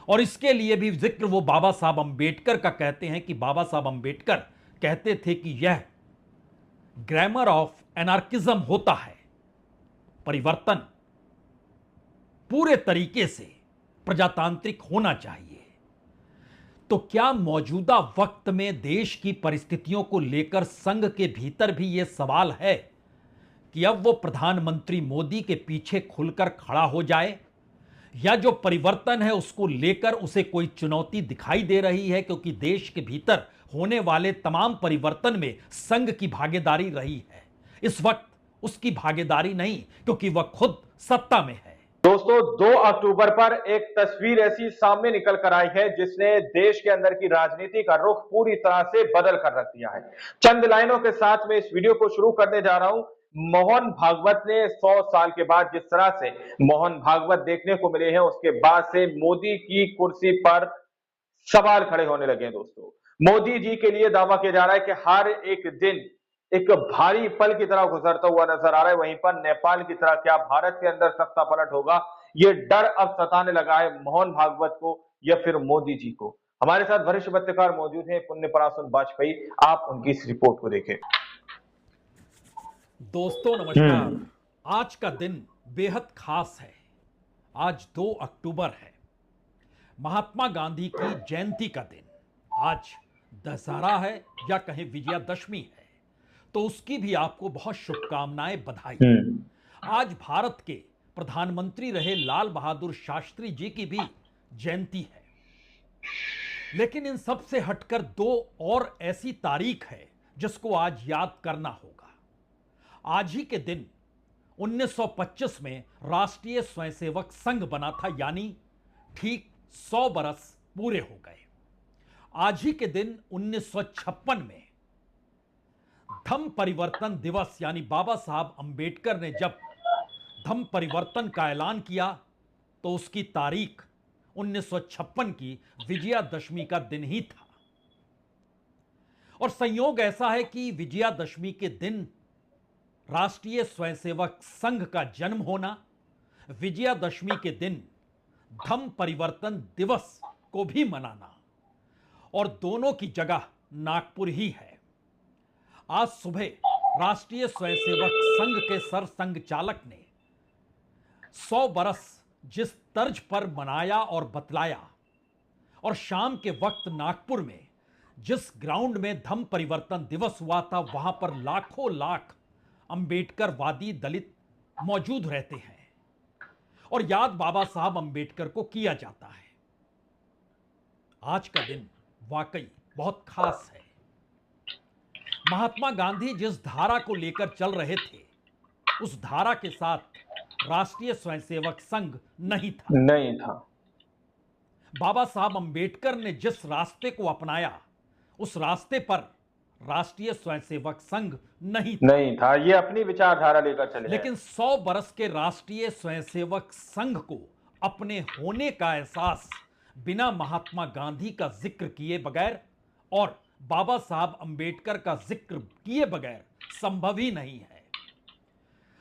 और इसके लिए भी जिक्र वो बाबा साहब अंबेडकर का कहते हैं कि बाबा साहब अंबेडकर कहते थे कि यह ग्रामर ऑफ एनार्किज्म होता है, परिवर्तन पूरे तरीके से प्रजातांत्रिक होना चाहिए। तो क्या मौजूदा वक्त में देश की परिस्थितियों को लेकर संघ के भीतर भी यह सवाल है कि अब वो प्रधानमंत्री मोदी के पीछे खुलकर खड़ा हो जाए, या जो परिवर्तन है उसको लेकर उसे कोई चुनौती दिखाई दे रही है, क्योंकि देश के भीतर होने वाले तमाम परिवर्तन में संघ की भागीदारी रही है। इस वक्त उसकी भागीदारी नहीं, क्योंकि वह खुद सत्ता में है। दोस्तों, 2 अक्टूबर पर एक तस्वीर ऐसी सामने निकल कर आई है जिसने देश के अंदर की राजनीति का रुख पूरी तरह से बदल कर रख दिया है। चंद लाइनों के साथ मैं इस वीडियो को शुरू करने जा रहा हूं। मोहन भागवत ने 100 साल के बाद जिस तरह से मोहन भागवत देखने को मिले हैं, उसके बाद से मोदी की कुर्सी पर सवाल खड़े होने लगे हैं। दोस्तों, मोदी जी के लिए दावा किया जा रहा है कि हर एक दिन एक भारी पल की तरह गुजरता हुआ नजर आ रहा है। वहीं पर नेपाल की तरह क्या भारत के अंदर सत्ता पलट होगा, ये डर अब सताने लगा है मोहन भागवत को या फिर मोदी जी को। हमारे साथ वरिष्ठ पत्रकार मौजूद हैं, पुण्य परासुन वाजपेयी। आप उनकी इस रिपोर्ट को देखें। दोस्तों नमस्कार। आज का दिन बेहद खास है। आज 2 अक्टूबर है, महात्मा गांधी की जयंती का दिन। आज दशहरा है या कहें विजयादशमी है, तो उसकी भी आपको बहुत शुभकामनाएं, बधाई। आज भारत के प्रधानमंत्री रहे लाल बहादुर शास्त्री जी की भी जयंती है। लेकिन इन सब से हटकर 2 और ऐसी तारीख है जिसको आज याद करना होगा। आज ही के दिन 1925 में राष्ट्रीय स्वयंसेवक संघ बना था, यानी ठीक 100 बरस पूरे हो गए। आज ही के दिन 1956 में धम्म परिवर्तन दिवस, यानी बाबा साहब अंबेडकर ने जब धम्म परिवर्तन का ऐलान किया, तो उसकी तारीख 1956 की विजयादशमी का दिन ही था। और संयोग ऐसा है कि विजयादशमी के दिन राष्ट्रीय स्वयंसेवक संघ का जन्म होना, विजयादशमी के दिन धम्म परिवर्तन दिवस को भी मनाना, और दोनों की जगह नागपुर ही है। आज सुबह राष्ट्रीय स्वयंसेवक संघ के सरसंघ चालक ने 100 बरस जिस तर्ज पर मनाया और बतलाया, और शाम के वक्त नागपुर में जिस ग्राउंड में धम्म परिवर्तन दिवस हुआ था, वहां पर लाखों लाख अंबेडकरवादी दलित मौजूद रहते हैं और याद बाबा साहब अंबेडकर को किया जाता है। आज का दिन वाकई बहुत खास है। महात्मा गांधी जिस धारा को लेकर चल रहे थे, उस धारा के साथ राष्ट्रीय स्वयंसेवक संघ नहीं था। बाबा साहब अंबेडकर ने जिस रास्ते को अपनाया, उस रास्ते पर राष्ट्रीय स्वयंसेवक संघ नहीं था। ये अपनी विचारधारा लेकर चले। लेकिन 100 बरस के राष्ट्रीय स्वयंसेवक संघ को अपने होने का एहसास बिना महात्मा गांधी का जिक्र किए बगैर और बाबा साहब अंबेडकर का जिक्र किए बगैर संभव ही नहीं है।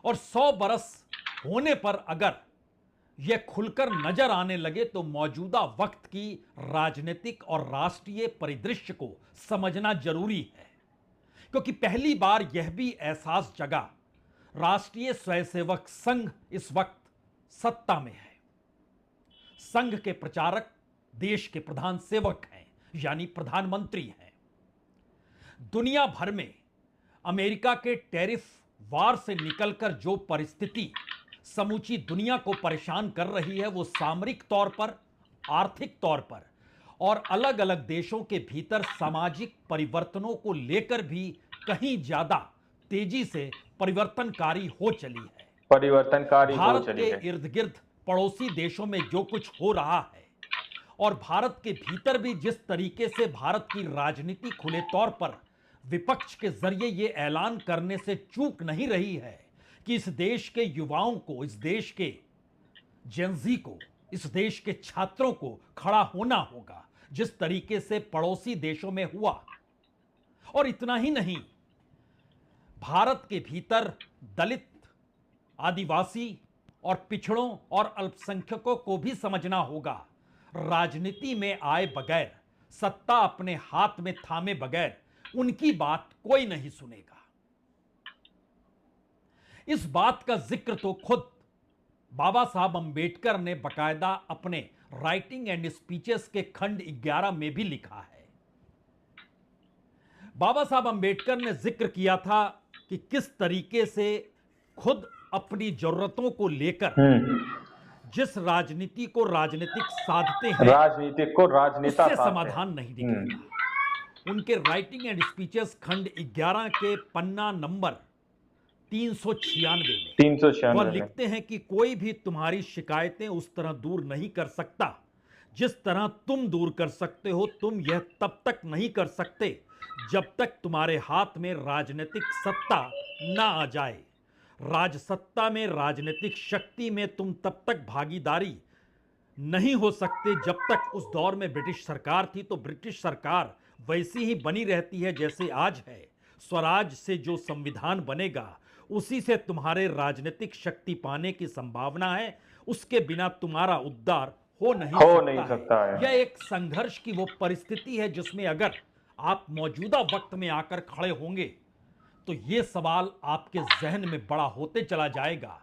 और 100 बरस होने पर अगर यह खुलकर नजर आने लगे, तो मौजूदा वक्त की राजनीतिक और राष्ट्रीय परिदृश्य को समझना जरूरी है, क्योंकि पहली बार यह भी एहसास जगा, राष्ट्रीय स्वयंसेवक संघ इस वक्त सत्ता में है। संघ के प्रचारक देश के प्रधान सेवक हैं, यानी प्रधानमंत्री हैं। दुनिया भर में अमेरिका के टैरिफ वार से निकलकर जो परिस्थिति समूची दुनिया को परेशान कर रही है, वो सामरिक तौर पर, आर्थिक तौर पर और अलग अलग देशों के भीतर सामाजिक परिवर्तनों को लेकर भी कहीं ज्यादा तेजी से परिवर्तनकारी हो चली है। भारत के इर्द गिर्द पड़ोसी देशों में जो कुछ हो रहा है और भारत के भीतर भी जिस तरीके से भारत की राजनीति खुले तौर पर विपक्ष के जरिए ये ऐलान करने से चूक नहीं रही है कि इस देश के युवाओं को, इस देश के जेनजी को, इस देश के छात्रों को खड़ा होना होगा, जिस तरीके से पड़ोसी देशों में हुआ। और इतना ही नहीं, भारत के भीतर दलित, आदिवासी और पिछड़ों और अल्पसंख्यकों को भी समझना होगा। राजनीति में आए बगैर, सत्ता अपने हाथ में थामे बगैर उनकी बात कोई नहीं सुनेगा। इस बात का जिक्र तो खुद बाबा साहब अंबेडकर ने बकायदा अपने राइटिंग एंड स्पीचेस के खंड 11 में भी लिखा है। बाबा साहब अंबेडकर ने जिक्र किया था कि किस तरीके से खुद अपनी जरूरतों को लेकर जिस राजनीति को राजनीतिक साधते हैं, राजनीतिक को राजनेता उससे साधते समाधान नहीं निकलेगा। उनके राइटिंग एंड स्पीचेस खंड 11 के पन्ना नंबर 396 में वह लिखते हैं कि कोई भी तुम्हारी शिकायतें उस तरह दूर नहीं कर सकता जिस तरह तुम दूर कर सकते हो। तुम यह तब तक नहीं कर सकते जब तक तुम्हारे हाथ में राजनीतिक सत्ता ना आ जाए। राजसत्ता में, राजनीतिक शक्ति में तुम तब तक भागीदारी नहीं हो सकते जब तक उस दौर में ब्रिटिश सरकार थी। तो ब्रिटिश सरकार वैसी ही बनी रहती है जैसे आज है। स्वराज से जो संविधान बनेगा उसी से तुम्हारे राजनीतिक शक्ति पाने की संभावना है। उसके बिना तुम्हारा उद्धार हो नहीं सकता है। यह एक संघर्ष की वो परिस्थिति है जिसमें अगर आप मौजूदा वक्त में आकर खड़े होंगे तो ये सवाल आपके जहन में बड़ा होते चला जाएगा।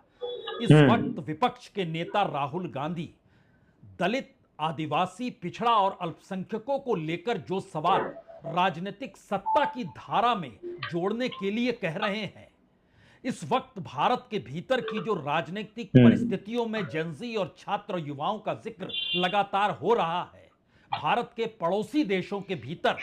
इस वक्त विपक्ष के नेता राहुल गांधी दलित, आदिवासी, पिछड़ा और अल्पसंख्यकों को लेकर जो सवाल राजनीतिक सत्ता की धारा में जोड़ने के लिए कह रहे हैं, इस वक्त भारत के भीतर की जो राजनीतिक परिस्थितियों में जेनजी और छात्र युवाओं का जिक्र लगातार हो रहा है, भारत के पड़ोसी देशों के भीतर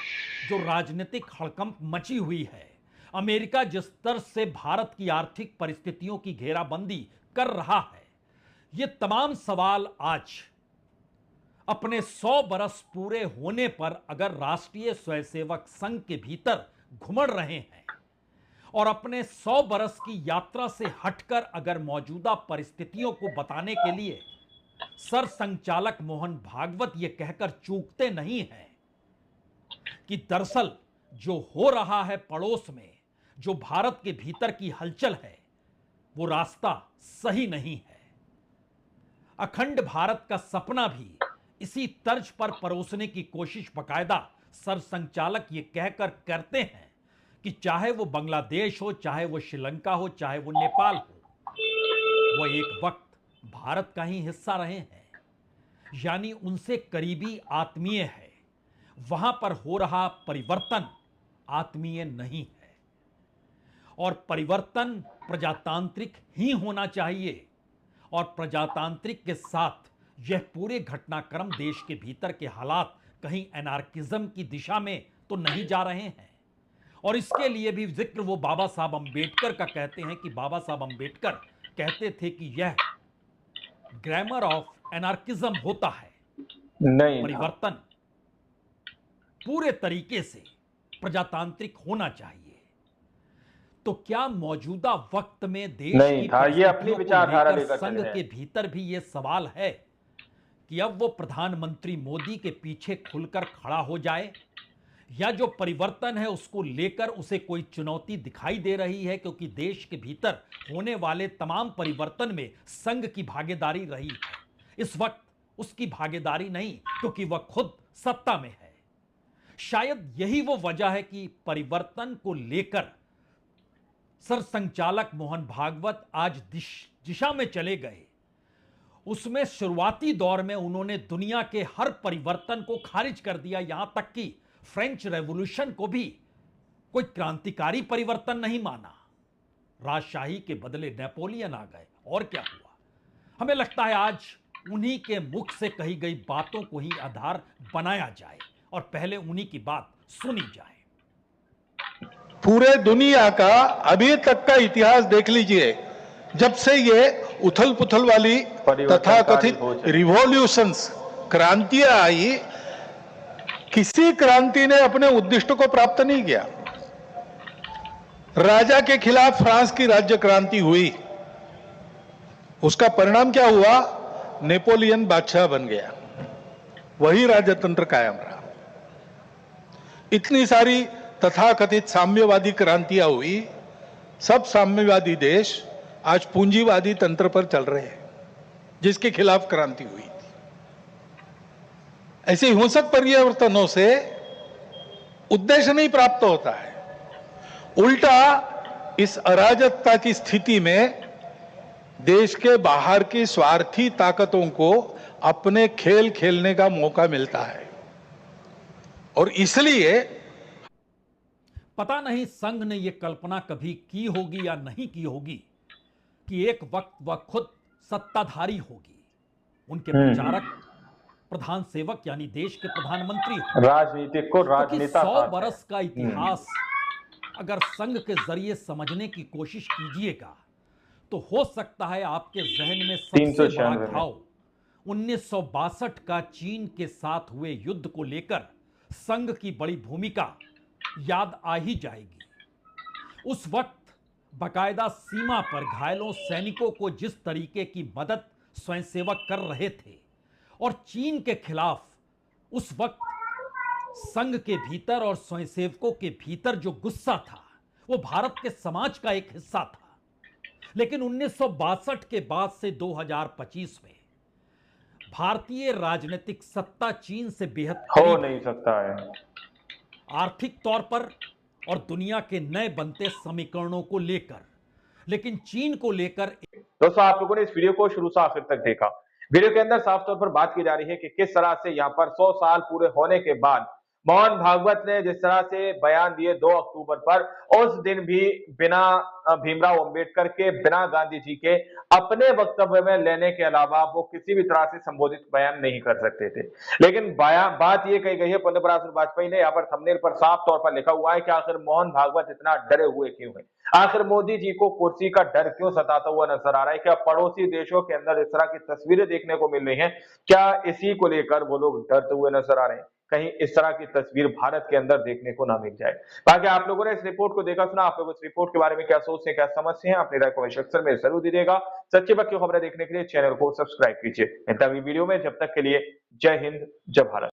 जो राजनीतिक हड़कंप मची हुई है, अमेरिका जिस स्तर से भारत की आर्थिक परिस्थितियों की घेराबंदी कर रहा है, ये तमाम सवाल आज अपने 100 बरस पूरे होने पर अगर राष्ट्रीय स्वयंसेवक संघ के भीतर घुमड़ रहे हैं और अपने 100 बरस की यात्रा से हटकर अगर मौजूदा परिस्थितियों को बताने के लिए सर संचालक मोहन भागवत ये कहकर चूकते नहीं हैं कि दरअसल जो हो रहा है पड़ोस में, जो भारत के भीतर की हलचल है, वो रास्ता सही नहीं है। अखंड भारत का सपना भी इसी तर्ज पर परोसने की कोशिश बकायदा सर संचालक ये कहकर करते हैं कि चाहे वो बांग्लादेश हो, चाहे वो श्रीलंका हो, चाहे वो नेपाल हो, वो एक वक्त भारत का ही हिस्सा रहे हैं, यानी उनसे करीबी आत्मीय है। वहां पर हो रहा परिवर्तन आत्मीय नहीं है और परिवर्तन प्रजातांत्रिक ही होना चाहिए और प्रजातांत्रिक के साथ यह पूरे घटनाक्रम देश के भीतर के हालात कहीं एनार्किज्म की दिशा में तो नहीं जा रहे हैं। और इसके लिए भी जिक्र वो बाबा साहब अंबेडकर का कहते हैं कि बाबा साहब अंबेडकर कहते थे कि यह ग्रामर ऑफ एनार्किज्म होता है। नहीं, परिवर्तन पूरे तरीके से प्रजातांत्रिक होना चाहिए। तो क्या मौजूदा वक्त में देश नहीं की था, ये अपनी विचारधारा लेकर संघ के भीतर भी ये सवाल है कि अब वो प्रधानमंत्री मोदी के पीछे खुलकर खड़ा हो जाए या जो परिवर्तन है उसको लेकर उसे कोई चुनौती दिखाई दे रही है, क्योंकि देश के भीतर होने वाले तमाम परिवर्तन में संघ की भागीदारी रही है। इस वक्त उसकी भागीदारी नहीं, क्योंकि वह खुद सत्ता में है। शायद यही वो वजह है कि परिवर्तन को लेकर सर संचालक मोहन भागवत आज दिशा में चले गए। उसमें शुरुआती दौर में उन्होंने दुनिया के हर परिवर्तन को खारिज कर दिया, यहां तक कि फ्रेंच रेवोल्यूशन को भी कोई क्रांतिकारी परिवर्तन नहीं माना। राजशाही के बदले नेपोलियन आ गए और क्या हुआ। हमें लगता है आज उन्हीं के मुख से कही गई बातों को ही आधार बनाया जाए और पहले उन्हीं की बात सुनी जाए। पूरे दुनिया का अभी तक का इतिहास देख लीजिए, जब से ये उथल पुथल वाली तथाकथित रिवॉल्यूशंस, क्रांतियां आई, किसी क्रांति ने अपने उद्दिष्ट को प्राप्त नहीं किया। राजा के खिलाफ फ्रांस की राज्य क्रांति हुई, उसका परिणाम क्या हुआ? नेपोलियन बादशाह बन गया, वही राजतंत्र कायम रहा। इतनी सारी तथाकथित साम्यवादी क्रांतियां हुई, सब साम्यवादी देश आज पूंजीवादी तंत्र पर चल रहे हैं, जिसके खिलाफ क्रांति हुई थी। ऐसे हिंसक परिवर्तनों से उद्देश्य नहीं प्राप्त होता है, उल्टा इस अराजकता की स्थिति में देश के बाहर की स्वार्थी ताकतों को अपने खेल खेलने का मौका मिलता है। और इसलिए पता नहीं संघ ने यह कल्पना कभी की होगी या नहीं की होगी कि एक वक्त वह खुद सत्ताधारी होगी, उनके प्रचारक प्रधान सेवक यानी देश के प्रधानमंत्री होंगे। राजनीतिक को राजनेता 100 बरस का इतिहास अगर संघ के जरिए समझने की कोशिश कीजिएगा तो हो सकता है आपके जहन में सबसे बड़ा घाव 1962 का चीन के साथ हुए युद्ध को लेकर संघ की बड़ी भूमिका याद आ ही जाएगी। उस वक्त बकायदा सीमा पर घायलों सैनिकों को जिस तरीके की मदद स्वयंसेवक कर रहे थे और चीन के खिलाफ उस वक्त संघ के भीतर और स्वयंसेवकों के भीतर जो गुस्सा था वो भारत के समाज का एक हिस्सा था। लेकिन 1962 के बाद से 2025 में भारतीय राजनीतिक सत्ता चीन से बेहद हो नहीं सकता है, आर्थिक तौर पर और दुनिया के नए बनते समीकरणों को लेकर, लेकिन चीन को लेकर। दोस्तों, आप लोगों ने इस वीडियो को शुरू से आखिर तक देखा। वीडियो के अंदर साफ तौर पर बात की जा रही है कि किस तरह से यहाँ पर 100 साल पूरे होने के बाद मोहन भागवत ने जिस तरह से बयान दिए 2 अक्टूबर पर, उस दिन भी बिना भीमराव अंबेडकर के, बिना गांधी जी के अपने वक्तव्य में लेने के अलावा वो किसी भी तरह से संबोधित बयान नहीं कर सकते थे। लेकिन बात ये कही गई है, पंडित प्रकाश वाजपेयी ने यहाँ पर थंबनेल पर साफ तौर पर लिखा हुआ है कि आखिर मोहन भागवत इतना डरे हुए क्यों है, आखिर मोदी जी को कुर्सी का डर क्यों सताता हुआ नजर आ रहा है, क्या पड़ोसी देशों के अंदर इस तरह की तस्वीरें देखने को मिल रही हैं, क्या इसी को लेकर वो लोग डरते हुए नजर आ रहे हैं, कहीं इस तरह की तस्वीर भारत के अंदर देखने को ना मिल जाए। बाकी आप लोगों ने इस रिपोर्ट को देखा सुना, आप लोग इस रिपोर्ट के बारे में क्या सोचते हैं, क्या समझते हैं, अपनी राय कमेंट सेक्शन में जरूर दीजिएगा। सच्ची बात की खबरें देखने के लिए चैनल को सब्सक्राइब कीजिए। मिलता है अगली वीडियो में, जब तक के लिए जय हिंद, जय भारत।